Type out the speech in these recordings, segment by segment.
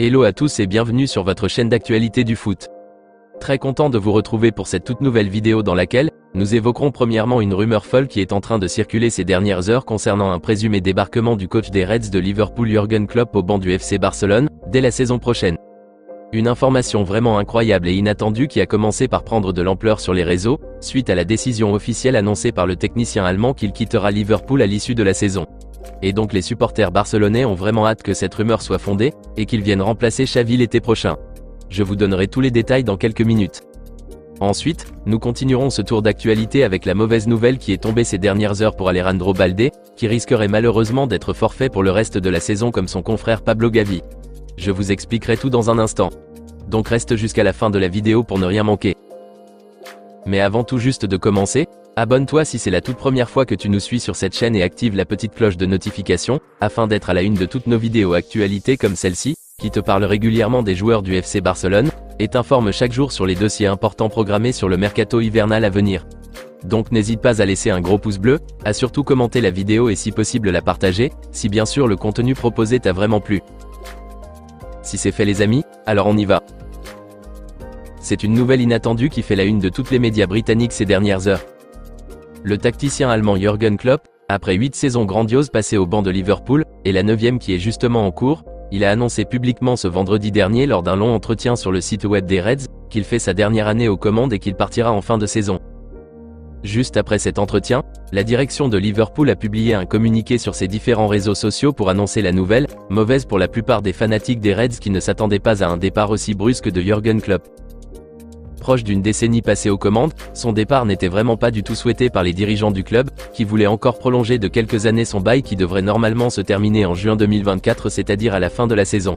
Hello à tous et bienvenue sur votre chaîne d'actualité du foot. Très content de vous retrouver pour cette toute nouvelle vidéo dans laquelle nous évoquerons premièrement une rumeur folle qui est en train de circuler ces dernières heures concernant un présumé débarquement du coach des Reds de Liverpool Jürgen Klopp au banc du FC Barcelone dès la saison prochaine. Une information vraiment incroyable et inattendue qui a commencé par prendre de l'ampleur sur les réseaux, suite à la décision officielle annoncée par le technicien allemand qu'il quittera Liverpool à l'issue de la saison. Et donc les supporters barcelonais ont vraiment hâte que cette rumeur soit fondée, et qu'ils viennent remplacer Xavi l'été prochain. Je vous donnerai tous les détails dans quelques minutes. Ensuite, nous continuerons ce tour d'actualité avec la mauvaise nouvelle qui est tombée ces dernières heures pour Alejandro Balde, qui risquerait malheureusement d'être forfait pour le reste de la saison comme son confrère Pablo Gavi. Je vous expliquerai tout dans un instant. Donc reste jusqu'à la fin de la vidéo pour ne rien manquer. Mais avant tout juste de commencer, abonne-toi si c'est la toute première fois que tu nous suis sur cette chaîne et active la petite cloche de notification, afin d'être à la une de toutes nos vidéos actualités comme celle-ci, qui te parle régulièrement des joueurs du FC Barcelone, et t'informe chaque jour sur les dossiers importants programmés sur le mercato hivernal à venir. Donc n'hésite pas à laisser un gros pouce bleu, à surtout commenter la vidéo et si possible la partager, si bien sûr le contenu proposé t'a vraiment plu. Si c'est fait les amis, alors on y va. C'est une nouvelle inattendue qui fait la une de tous les médias britanniques ces dernières heures. Le tacticien allemand Jürgen Klopp, après 8 saisons grandioses passées au banc de Liverpool, et la 9e qui est justement en cours, il a annoncé publiquement ce vendredi dernier lors d'un long entretien sur le site web des Reds, qu'il fait sa dernière année aux commandes et qu'il partira en fin de saison. Juste après cet entretien, la direction de Liverpool a publié un communiqué sur ses différents réseaux sociaux pour annoncer la nouvelle, mauvaise pour la plupart des fanatiques des Reds qui ne s'attendaient pas à un départ aussi brusque de Jürgen Klopp. Proche d'une décennie passée aux commandes, son départ n'était vraiment pas du tout souhaité par les dirigeants du club, qui voulaient encore prolonger de quelques années son bail qui devrait normalement se terminer en juin 2024, c'est-à-dire à la fin de la saison.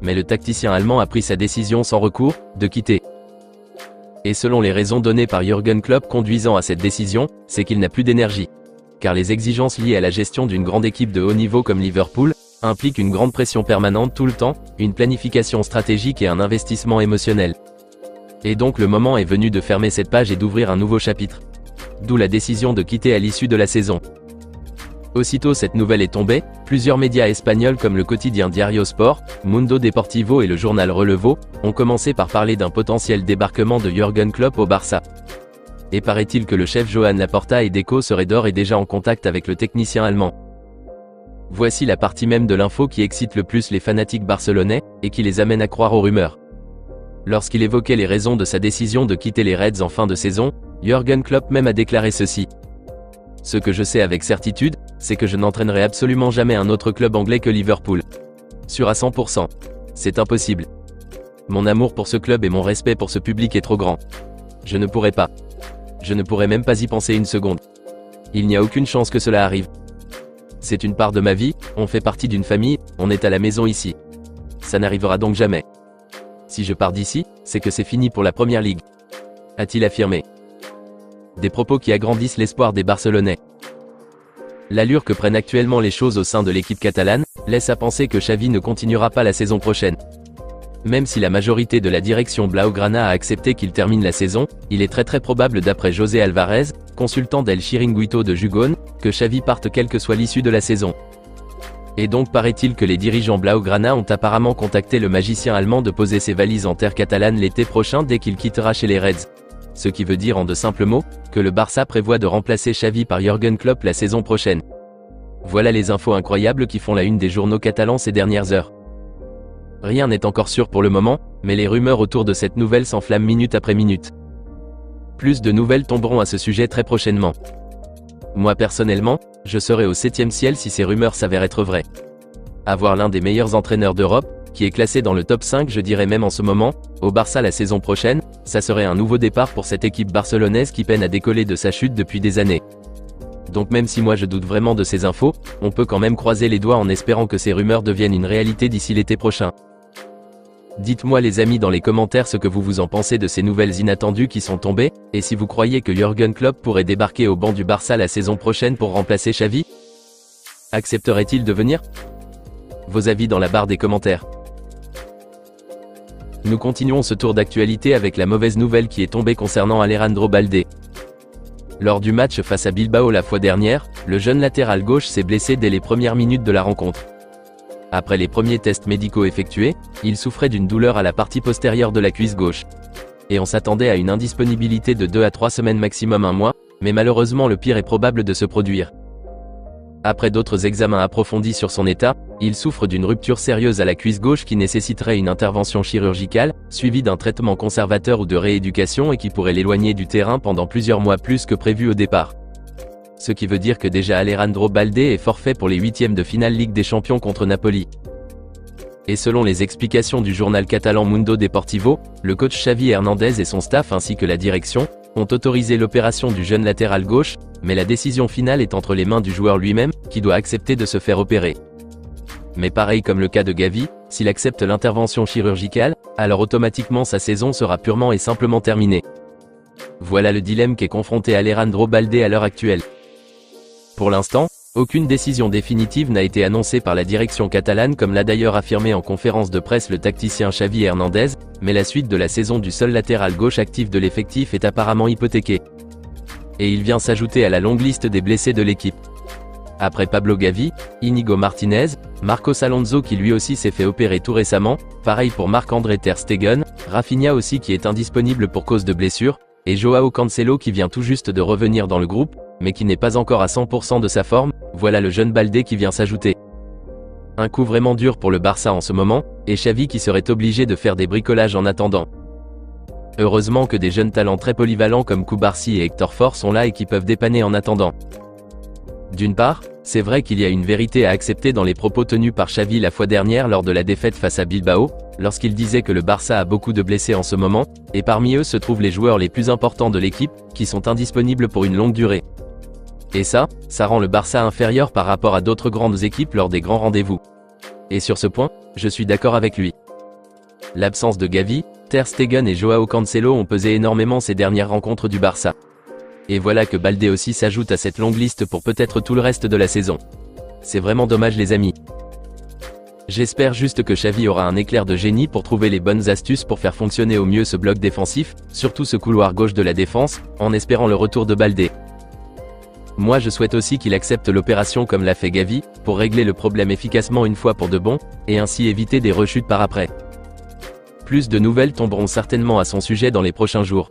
Mais le tacticien allemand a pris sa décision sans recours, de quitter. Et selon les raisons données par Jürgen Klopp conduisant à cette décision, c'est qu'il n'a plus d'énergie. Car les exigences liées à la gestion d'une grande équipe de haut niveau comme Liverpool, impliquent une grande pression permanente tout le temps, une planification stratégique et un investissement émotionnel. Et donc le moment est venu de fermer cette page et d'ouvrir un nouveau chapitre. D'où la décision de quitter à l'issue de la saison. Aussitôt cette nouvelle est tombée, plusieurs médias espagnols comme le quotidien Diario Sport, Mundo Deportivo et le journal Relevo, ont commencé par parler d'un potentiel débarquement de Jürgen Klopp au Barça. Et paraît-il que le chef Joan Laporta et Deco seraient d'ores et déjà en contact avec le technicien allemand. Voici la partie même de l'info qui excite le plus les fanatiques barcelonais, et qui les amène à croire aux rumeurs. Lorsqu'il évoquait les raisons de sa décision de quitter les Reds en fin de saison, Jürgen Klopp même a déclaré ceci. Ce que je sais avec certitude, c'est que je n'entraînerai absolument jamais un autre club anglais que Liverpool. Sûr à 100%. C'est impossible. Mon amour pour ce club et mon respect pour ce public est trop grand. Je ne pourrais pas. Je ne pourrais même pas y penser une seconde. Il n'y a aucune chance que cela arrive. C'est une part de ma vie, on fait partie d'une famille, on est à la maison ici. Ça n'arrivera donc jamais. Si je pars d'ici, c'est que c'est fini pour la Première Ligue. A-t-il affirmé. Des propos qui agrandissent l'espoir des Barcelonais. L'allure que prennent actuellement les choses au sein de l'équipe catalane, laisse à penser que Xavi ne continuera pas la saison prochaine. Même si la majorité de la direction Blaugrana a accepté qu'il termine la saison, il est très probable d'après José Alvarez, consultant d'El Chiringuito de Gijón, que Xavi parte quelle que soit l'issue de la saison. Et donc paraît-il que les dirigeants Blaugrana ont apparemment contacté le magicien allemand de poser ses valises en terre catalane l'été prochain dès qu'il quittera chez les Reds. Ce qui veut dire en de simples mots, que le Barça prévoit de remplacer Xavi par Jürgen Klopp la saison prochaine. Voilà les infos incroyables qui font la une des journaux catalans ces dernières heures. Rien n'est encore sûr pour le moment, mais les rumeurs autour de cette nouvelle s'enflamment minute après minute. Plus de nouvelles tomberont à ce sujet très prochainement. Moi personnellement, je serai au 7e ciel si ces rumeurs s'avèrent être vraies. Avoir l'un des meilleurs entraîneurs d'Europe, qui est classé dans le top 5 je dirais même en ce moment, au Barça la saison prochaine, ça serait un nouveau départ pour cette équipe barcelonaise qui peine à décoller de sa chute depuis des années. Donc même si moi je doute vraiment de ces infos, on peut quand même croiser les doigts en espérant que ces rumeurs deviennent une réalité d'ici l'été prochain. Dites-moi les amis dans les commentaires ce que vous en pensez de ces nouvelles inattendues qui sont tombées, et si vous croyez que Jürgen Klopp pourrait débarquer au banc du Barça la saison prochaine pour remplacer Xavi. Accepterait-il de venir? Vos avis dans la barre des commentaires. Nous continuons ce tour d'actualité avec la mauvaise nouvelle qui est tombée concernant Alejandro Balde. Lors du match face à Bilbao la fois dernière, le jeune latéral gauche s'est blessé dès les premières minutes de la rencontre. Après les premiers tests médicaux effectués, il souffrait d'une douleur à la partie postérieure de la cuisse gauche. Et on s'attendait à une indisponibilité de 2 à 3 semaines maximum 1 mois, mais malheureusement le pire est probable de se produire. Après d'autres examens approfondis sur son état, il souffre d'une rupture sérieuse à la cuisse gauche qui nécessiterait une intervention chirurgicale, suivie d'un traitement conservateur ou de rééducation et qui pourrait l'éloigner du terrain pendant plusieurs mois plus que prévu au départ. Ce qui veut dire que déjà Alejandro Balde est forfait pour les 8e de finale Ligue des Champions contre Napoli. Et selon les explications du journal catalan Mundo Deportivo, le coach Xavi Hernandez et son staff ainsi que la direction ont autorisé l'opération du jeune latéral gauche, mais la décision finale est entre les mains du joueur lui-même, qui doit accepter de se faire opérer. Mais pareil comme le cas de Gavi, s'il accepte l'intervention chirurgicale, alors automatiquement sa saison sera purement et simplement terminée. Voilà le dilemme qu'est confronté Alejandro Balde à l'heure actuelle. Pour l'instant, aucune décision définitive n'a été annoncée par la direction catalane comme l'a d'ailleurs affirmé en conférence de presse le tacticien Xavi Hernandez, mais la suite de la saison du seul latéral gauche actif de l'effectif est apparemment hypothéquée. Et il vient s'ajouter à la longue liste des blessés de l'équipe. Après Pablo Gavi, Íñigo Martínez, Marcos Alonso qui lui aussi s'est fait opérer tout récemment, pareil pour Marc-André Ter Stegen, Rafinha aussi qui est indisponible pour cause de blessure, et Joao Cancelo qui vient tout juste de revenir dans le groupe, mais qui n'est pas encore à 100% de sa forme, voilà le jeune Balde qui vient s'ajouter. Un coup vraiment dur pour le Barça en ce moment, et Xavi qui serait obligé de faire des bricolages en attendant. Heureusement que des jeunes talents très polyvalents comme Cubarsí et Héctor Fort sont là et qui peuvent dépanner en attendant. D'une part, c'est vrai qu'il y a une vérité à accepter dans les propos tenus par Xavi la fois dernière lors de la défaite face à Bilbao, lorsqu'il disait que le Barça a beaucoup de blessés en ce moment, et parmi eux se trouvent les joueurs les plus importants de l'équipe, qui sont indisponibles pour une longue durée. Et ça rend le Barça inférieur par rapport à d'autres grandes équipes lors des grands rendez-vous. Et sur ce point, je suis d'accord avec lui. L'absence de Gavi, Ter Stegen et Joao Cancelo ont pesé énormément ces dernières rencontres du Barça. Et voilà que Balde aussi s'ajoute à cette longue liste pour peut-être tout le reste de la saison. C'est vraiment dommage les amis. J'espère juste que Xavi aura un éclair de génie pour trouver les bonnes astuces pour faire fonctionner au mieux ce bloc défensif, surtout ce couloir gauche de la défense, en espérant le retour de Balde. Moi je souhaite aussi qu'il accepte l'opération comme l'a fait Gavi, pour régler le problème efficacement une fois pour de bon, et ainsi éviter des rechutes par après. Plus de nouvelles tomberont certainement à son sujet dans les prochains jours.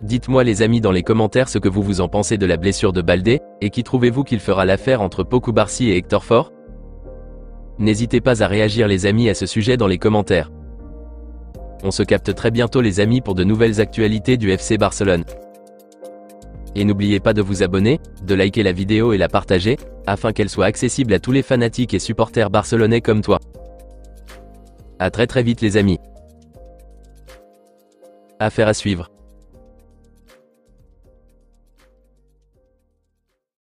Dites-moi les amis dans les commentaires ce que vous en pensez de la blessure de Balde, et qui trouvez-vous qu'il fera l'affaire entre Pau Cubarsí et Héctor Fort? N'hésitez pas à réagir les amis à ce sujet dans les commentaires. On se capte très bientôt les amis pour de nouvelles actualités du FC Barcelone. Et n'oubliez pas de vous abonner, de liker la vidéo et la partager, afin qu'elle soit accessible à tous les fanatiques et supporters barcelonais comme toi. À très vite les amis. Affaire à suivre.